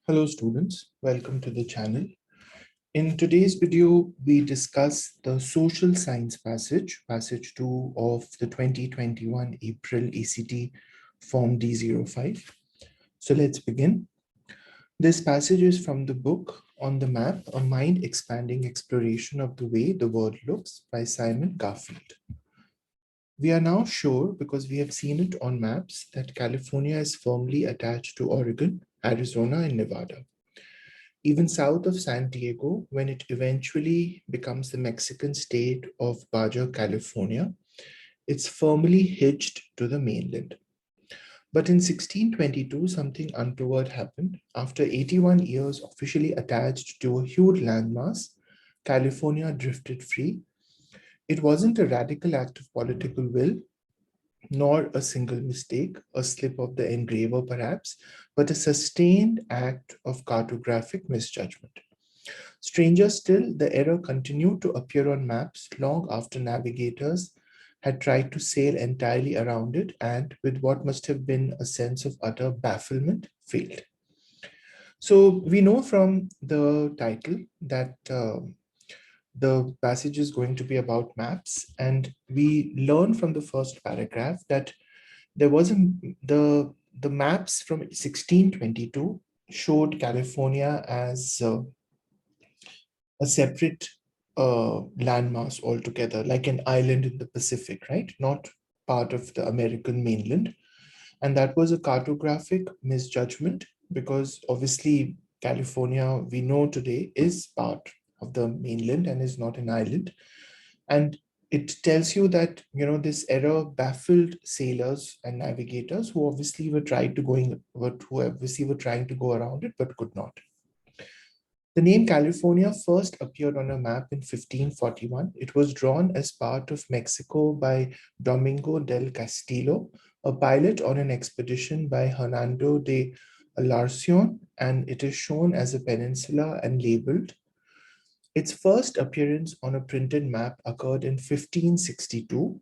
Hello students, welcome to the channel. In today's video, we discuss the social science passage 2 of the 2021 April ACT Form D05. So let's begin. This passage is from the book On the Map, A Mind-Expanding Exploration of the Way the World Looks by Simon Garfield. We are now sure, because we have seen it on maps, that California is firmly attached to Oregon, Arizona, and Nevada. Even south of San Diego, when it eventually becomes the Mexican state of Baja California, it's firmly hitched to the mainland. But in 1622, something untoward happened. After 81 years officially attached to a huge landmass, California drifted free. It wasn't a radical act of political will, nor a single mistake, a slip of the engraver perhaps, but a sustained act of cartographic misjudgment. Stranger still, the error continued to appear on maps long after navigators had tried to sail entirely around it and, with what must have been a sense of utter bafflement, failed. So we know from the title that the passage is going to be about maps, and we learn from the first paragraph that there was the maps from 1622 showed California as a separate landmass altogether, like an island in the Pacific, right? Not part of the American mainland. And that was a cartographic misjudgment because obviously California, we know today, is part of the mainland and is not an island. And it tells you that, this error baffled sailors and navigators who obviously who obviously were trying to go around it, but could not. The name California first appeared on a map in 1541. It was drawn as part of Mexico by Domingo del Castillo, a pilot on an expedition by Hernando de Alarcón, and it is shown as a peninsula and labeled. Its first appearance on a printed map occurred in 1562,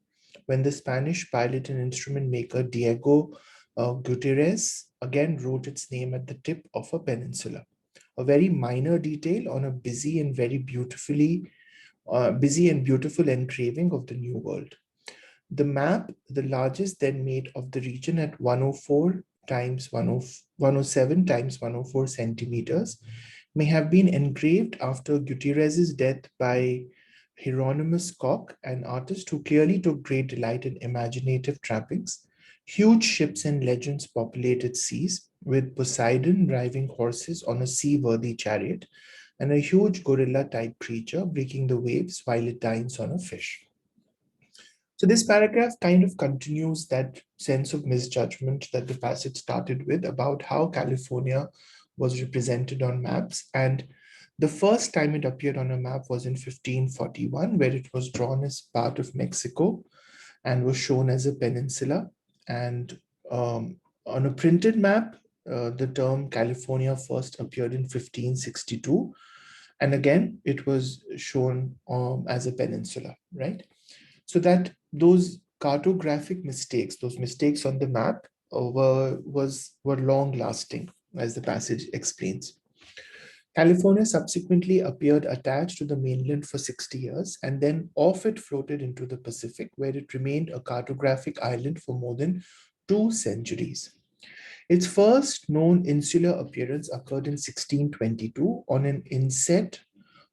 when the Spanish pilot and instrument maker Diego Gutierrez again wrote its name at the tip of a peninsula. A very minor detail on a busy and beautiful engraving of the New World. The map, the largest then made of the region at 104 times 107 times 104 centimeters, may have been engraved after Gutierrez's death by Hieronymus Koch, an artist who clearly took great delight in imaginative trappings. Huge ships and legends populated seas, with Poseidon driving horses on a seaworthy chariot, and a huge gorilla-type creature breaking the waves while it dines on a fish. So this paragraph kind of continues that sense of misjudgment that the passage started with about how California was represented on maps. And the first time it appeared on a map was in 1541, where it was drawn as part of Mexico and was shown as a peninsula. And on a printed map, the term California first appeared in 1562. And again, it was shown as a peninsula, right? So that those cartographic mistakes, those mistakes on the map were long lasting, as the passage explains. California subsequently appeared attached to the mainland for 60 years, and then off it floated into the Pacific, where it remained a cartographic island for more than 2 centuries. Its first known insular appearance occurred in 1622 on an inset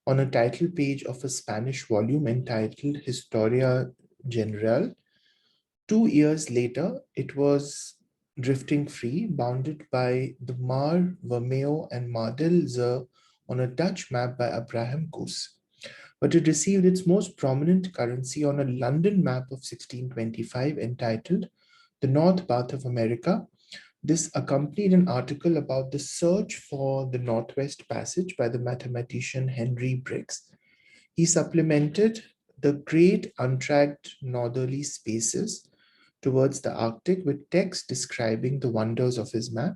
on a title page of a Spanish volume entitled Historia General. 2 years later, it was drifting free, bounded by the Mar, Vermeo, and Mar del Zer on a Dutch map by Abraham Koos. But it received its most prominent currency on a London map of 1625 entitled The North Path of America. This accompanied an article about the search for the Northwest Passage by the mathematician Henry Briggs. He supplemented the great untracked northerly spaces towards the Arctic with text describing the wonders of his map,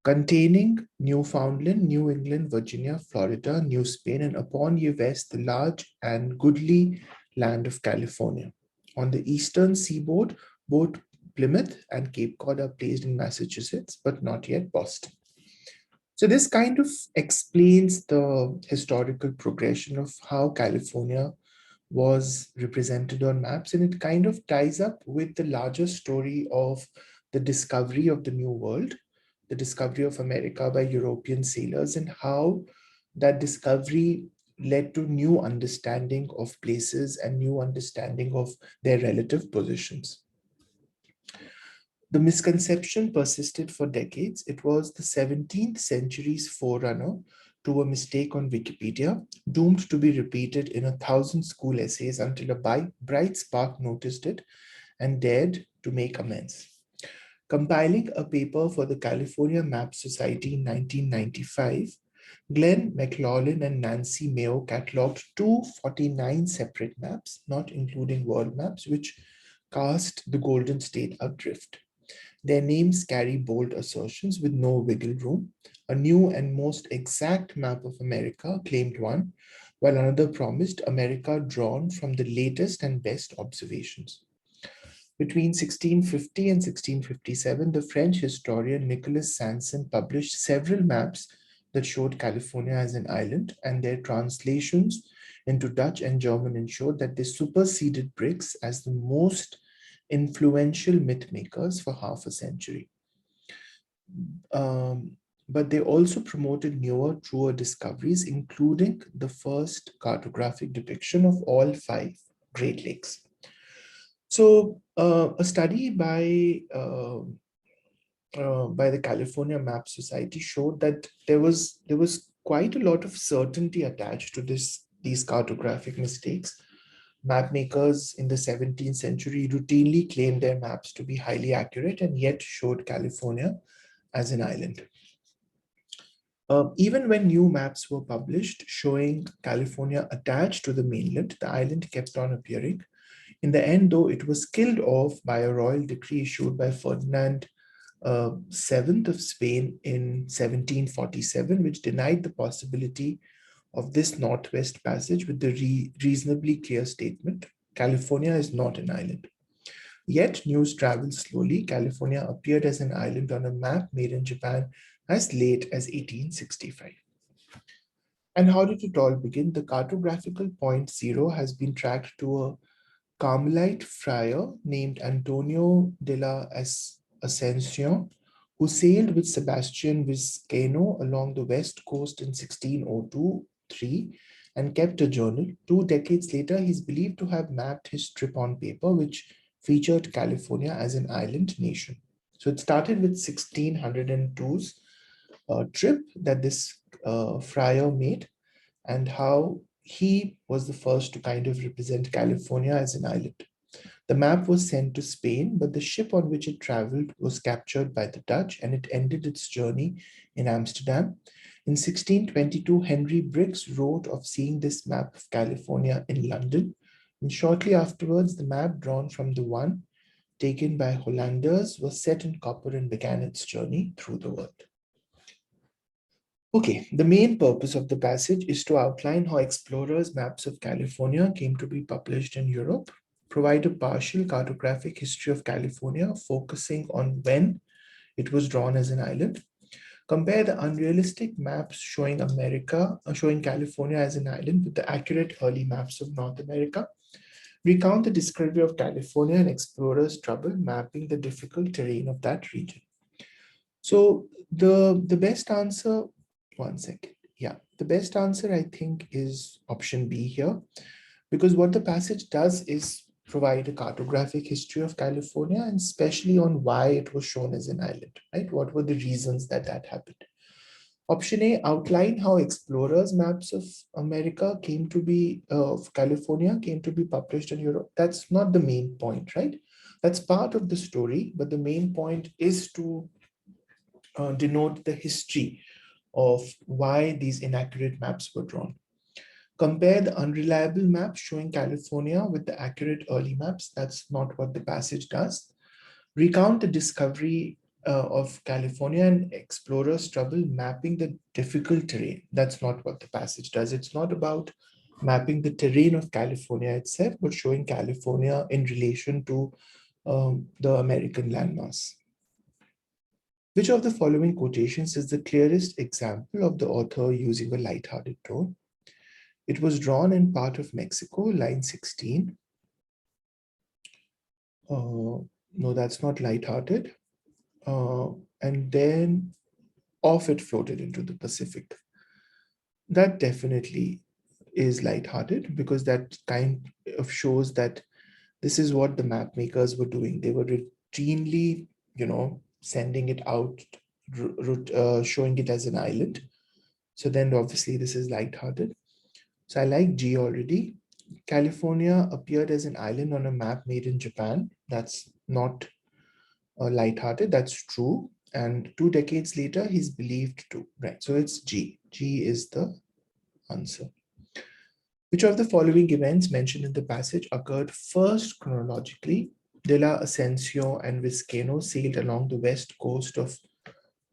containing Newfoundland, New England, Virginia, Florida, New Spain, and upon ye west, the large and goodly land of California. On the eastern seaboard, both Plymouth and Cape Cod are placed in Massachusetts, but not yet Boston. So this kind of explains the historical progression of how California was represented on maps, and it kind of ties up with the larger story of the discovery of the New World, the discovery of America by European sailors, and how that discovery led to new understanding of places and new understanding of their relative positions. The misconception persisted for decades. It was the 17th century's forerunner to a mistake on Wikipedia, doomed to be repeated in 1,000 school essays until a bright spark noticed it and dared to make amends. Compiling a paper for the California Map Society in 1995, Glenn McLaughlin and Nancy Mayo cataloged 249 separate maps, not including world maps, which cast the Golden State adrift. Their names carry bold assertions with no wiggle room. A new and most exact map of America claimed one, while another promised America drawn from the latest and best observations. Between 1650 and 1657, the French historian Nicolas Sanson published several maps that showed California as an island, and their translations into Dutch and German ensured that they superseded Briggs as the most influential myth makers for half a century. But they also promoted newer, truer discoveries, including the first cartographic depiction of all five Great Lakes. So, a study by the California Map Society showed that there was quite a lot of certainty attached to these cartographic mistakes. Map makers in the 17th century routinely claimed their maps to be highly accurate and yet showed California as an island. Even when new maps were published showing California attached to the mainland, the island kept on appearing. In the end, though, it was killed off by a royal decree issued by Ferdinand VII of Spain in 1747, which denied the possibility of this Northwest Passage with the reasonably clear statement, California is not an island. Yet news traveled slowly. California appeared as an island on a map made in Japan as late as 1865. And how did it all begin? The cartographical point zero has been tracked to a Carmelite friar named Antonio de la Ascension, who sailed with Sebastian Vizcaino along the west coast in 1602-3 and kept a journal. 2 decades later, he's believed to have mapped his trip on paper, which featured California as an island nation. So it started with 1602's trip that this friar made, and how he was the first to kind of represent California as an island. The map was sent to Spain, but the ship on which it traveled was captured by the Dutch and it ended its journey in Amsterdam. In 1622, Henry Briggs wrote of seeing this map of California in London. And shortly afterwards, the map drawn from the one taken by Hollanders was set in copper and began its journey through the world. Okay, the main purpose of the passage is to outline how explorers' maps of California came to be published in Europe, provide a partial cartographic history of California, focusing on when it was drawn as an island, compare the unrealistic maps showing showing California as an island with the accurate early maps of North America, recount the discovery of California and explorers' trouble mapping the difficult terrain of that region. So the best answer, one second. Yeah, the best answer I think is option B here, because what the passage does is provide a cartographic history of California and especially on why it was shown as an island, right? What were the reasons that happened? Option A, outline how explorers' maps of America came to be, of California came to be published in Europe. That's not the main point, right? That's part of the story, but the main point is to denote the history of why these inaccurate maps were drawn. Compare the unreliable maps showing California with the accurate early maps. That's not what the passage does. Recount the discovery of California and explorers' trouble mapping the difficult terrain. That's not what the passage does. It's not about mapping the terrain of California itself, but showing California in relation to the American landmass. Which of the following quotations is the clearest example of the author using a light-hearted tone? It was drawn in part of Mexico, line 16. No, that's not light-hearted. And then off it floated into the Pacific. That definitely is light-hearted because that kind of shows that this is what the map makers were doing. They were routinely, sending it out, showing it as an island. So then obviously this is light-hearted. So I like G already. California appeared as an island on a map made in Japan. That's not light-hearted, that's true. And 2 decades later, he's believed to, right? So it's G. G is the answer. Which of the following events mentioned in the passage occurred first chronologically? De la Ascencio and Vizcaino sailed along the west coast of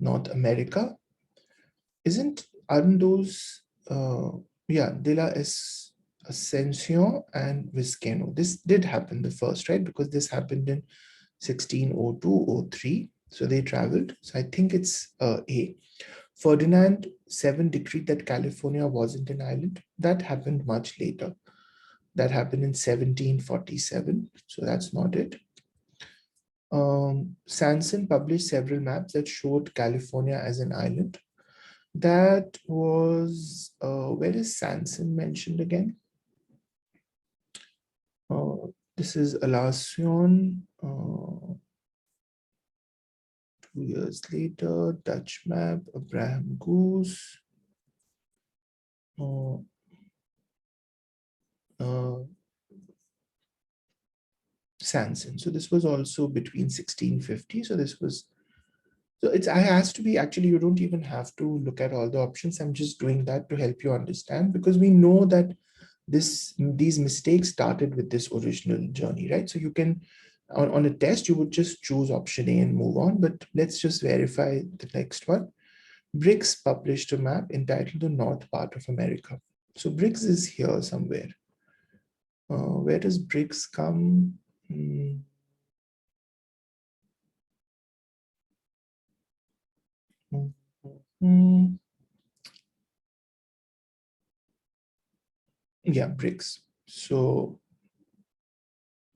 North America. Aren't those, De la Ascencio and Vizcaino. This did happen the first, right? Because this happened in 1602-03. So they traveled. So I think it's A. Ferdinand VII decreed that California wasn't an island. That happened much later. That happened in 1747. So that's not it. Sanson published several maps that showed California as an island. That was, where is Sanson mentioned again? This is Alasion. 2 years later, Dutch map, Abraham Goose. Sanson. So this was also between 1650. So this was, so it has to be, actually, you don't even have to look at all the options. I'm just doing that to help you understand, because we know that these mistakes started with this original journey, right? So you can, on a test, you would just choose option A and move on, but let's just verify the next one. Briggs published a map entitled The North Part of America. So Briggs is here somewhere. Where does Briggs come? Yeah, Briggs. So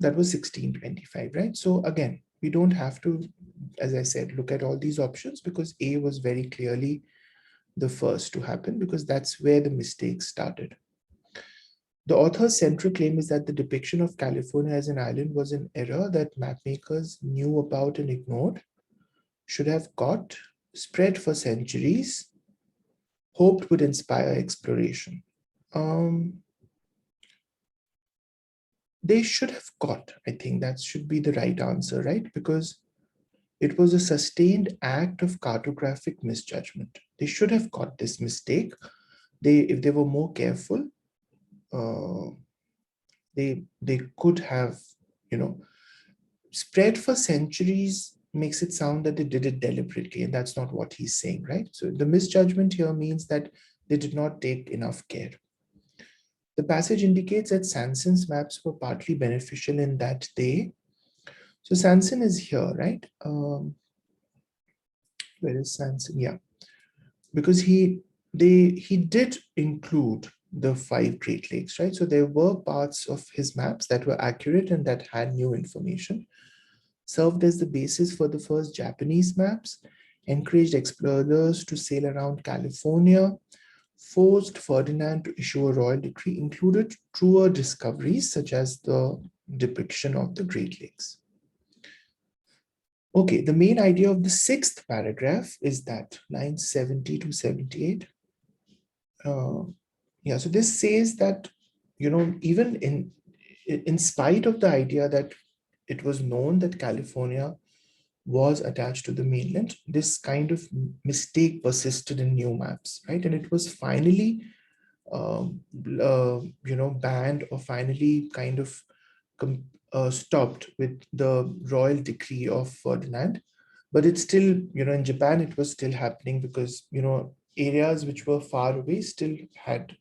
that was 1625, right? So again, we don't have to, as I said, look at all these options because A was very clearly the first to happen because that's where the mistakes started. The author's central claim is that the depiction of California as an island was an error that mapmakers knew about and ignored, should have caught, spread for centuries, hoped would inspire exploration. They should have caught. I think that should be the right answer, right? Because it was a sustained act of cartographic misjudgment. They should have caught this mistake. If they were more careful, they could have, spread for centuries makes it sound that they did it deliberately, and that's not what he's saying, right? So the misjudgment here means that they did not take enough care. The passage indicates that Sanson's maps were partly beneficial in that so Sanson is here, right? Where is Sanson? Yeah, because he did include the 5 Great Lakes, right? So there were parts of his maps that were accurate and that had new information, served as the basis for the first Japanese maps, encouraged explorers to sail around California, forced Ferdinand to issue a royal decree, included truer discoveries such as the depiction of the Great Lakes. Okay, the main idea of the 6th paragraph is that lines 70 to 78. Yeah, so this says that, even in spite of the idea that it was known that California was attached to the mainland, this kind of mistake persisted in new maps, right? And it was finally, banned or finally kind of stopped with the royal decree of Ferdinand. But it's still, in Japan, it was still happening because, areas which were far away still had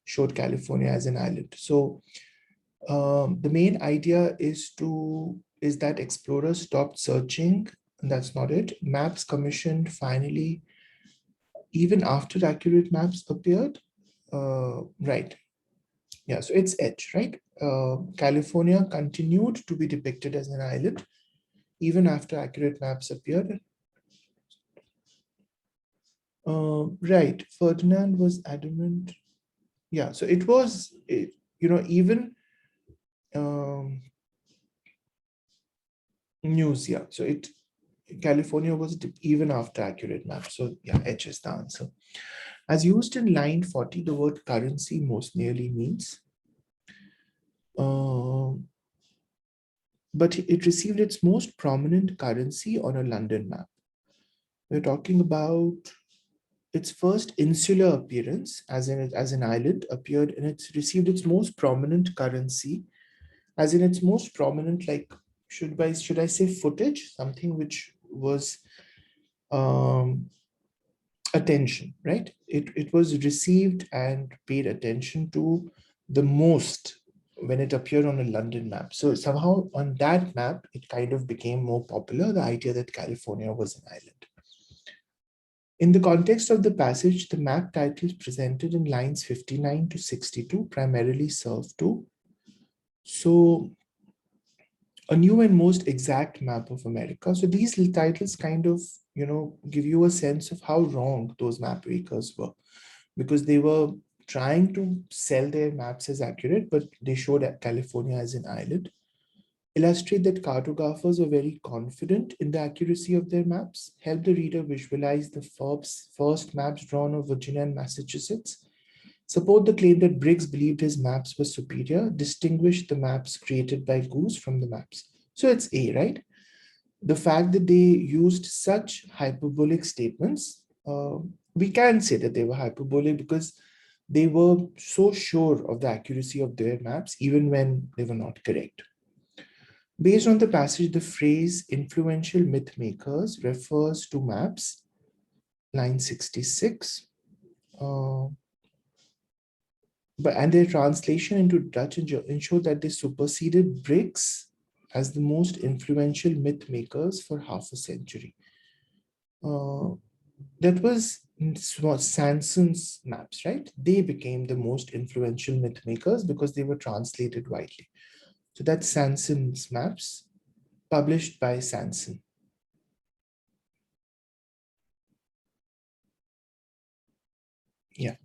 showed California as an island. So the main idea is that explorers stopped searching And that's not it. Maps commissioned finally, even after accurate maps appeared. Right. Yeah, so it's H, right? California continued to be depicted as an island even after accurate maps appeared. Right, Ferdinand was adamant. Yeah, so it was, even um, news. Yeah, so California was even after accurate maps. So yeah, H is the answer. As used in line 40, the word currency most nearly means. Um, but it received its most prominent currency on a London map. We're talking about its first insular appearance as an island appeared and it's received its most prominent currency, as in its most prominent, like should I say footage, something which was um, attention, right? It was received and paid attention to the most when it appeared on a London map. So somehow on that map, it kind of became more popular, the idea that California was an island. In the context of the passage, the map titles presented in lines 59 to 62 primarily serve to so a new and most exact map of America. So these titles kind of, give you a sense of how wrong those map makers were, because they were trying to sell their maps as accurate, but they showed California as an island. Illustrate that cartographers were very confident in the accuracy of their maps, help the reader visualize the first maps drawn of Virginia and Massachusetts, support the claim that Briggs believed his maps were superior, distinguish the maps created by Goose from the maps. So it's A, right? The fact that they used such hyperbolic statements, we can say that they were hyperbolic because they were so sure of the accuracy of their maps, even when they were not correct. Based on the passage, the phrase influential myth makers refers to maps, line 66, and their translation into Dutch ensured that they superseded Briggs as the most influential myth makers for half a century. That was Sanson's maps, right? They became the most influential myth makers because they were translated widely. So that's Sanson's maps, published by Sanson. Yeah,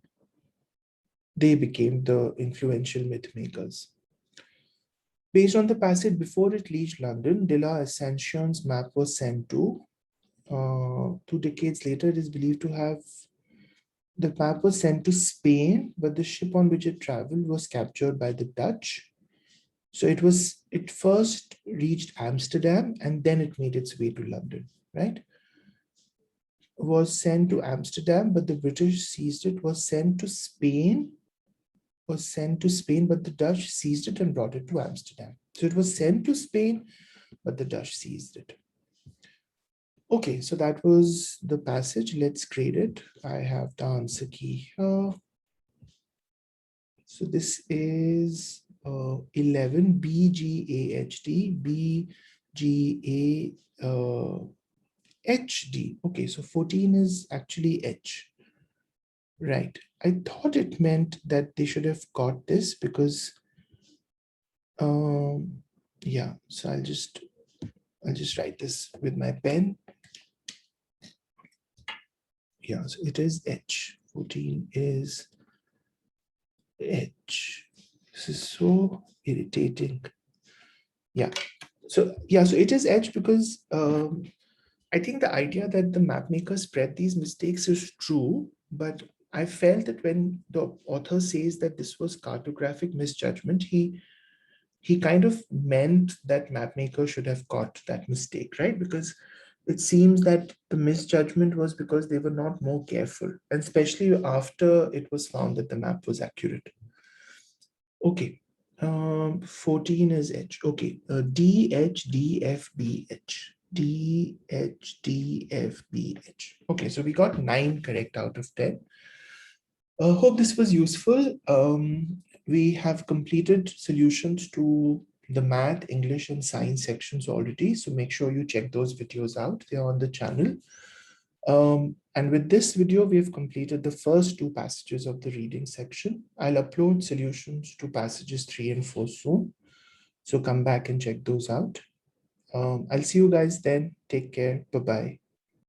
they became the influential myth makers. Based on the passage before it reached London, de la Ascension's map was sent to 2 decades later. It is believed to have the map was sent to Spain, but the ship on which it traveled was captured by the Dutch. So it first reached Amsterdam and then it made its way to London, right? Was sent to Amsterdam, but the British seized it, was sent to Spain, but the Dutch seized it and brought it to Amsterdam. So it was sent to Spain, but the Dutch seized it. Okay, so that was the passage. Let's grade it. I have the answer key here. So this is 11 BGAHD, BGAHD. Okay, so 14 is actually H. Right. I thought it meant that they should have got this because, yeah, so I'll just write this with my pen. Yeah, so it is H. 14 is H. This is so irritating. Yeah. So it is H because I think the idea that the map maker spread these mistakes is true, but I felt that when the author says that this was cartographic misjudgment, he kind of meant that map maker should have got that mistake, right? Because it seems that the misjudgment was because they were not more careful, and especially after it was found that the map was accurate. Okay, 14 is H. Okay, D, H, D, F, B, H. D, H, D, F, B, H. Okay, so we got 9 correct out of 10. Hope this was useful. We have completed solutions to the math, English, and science sections already. So make sure you check those videos out. They're on the channel. And with this video, we have completed the first two passages of the reading section. I'll upload solutions to passages 3 and 4 soon. So come back and check those out. I'll see you guys then. Take care. Bye-bye.